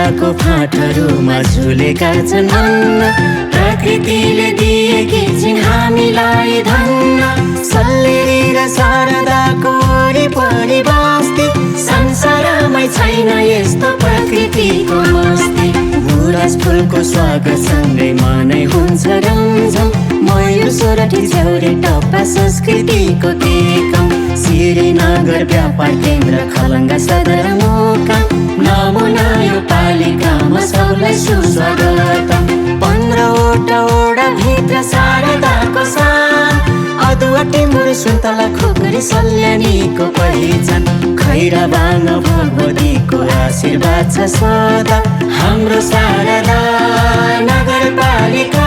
शारदाको फाँटहरूमा झुलेका छन् अन्न। प्रकृतिले दिएकी छिन् हामीलाई धन्न। सल्लेरी र शारदाको वरिपरि बस्ती, संसारमै छैन यस्तो प्रकृतिको मस्ती। गुराँस फुलको स्वागत सँगै मनै हुन्छ रमझम। मयूर सोरठी झ्याउरे टप्पा संस्कृतिको केकम। श्रीनगर व्यापार केन्द्र खलङ्गा सदरमुकाम। नमुना यो पालिकामा सबैलाई सुस्वागतम। 15वटा वडा भित्र शारदाको सान। अदुवा टिमुर सुन्तला खुकुरी सल्यानीको पहिचान। खैरा बाङ भगवतीको आशीर्वाद छ सदा। हाम्रो शारदा नगरपालिका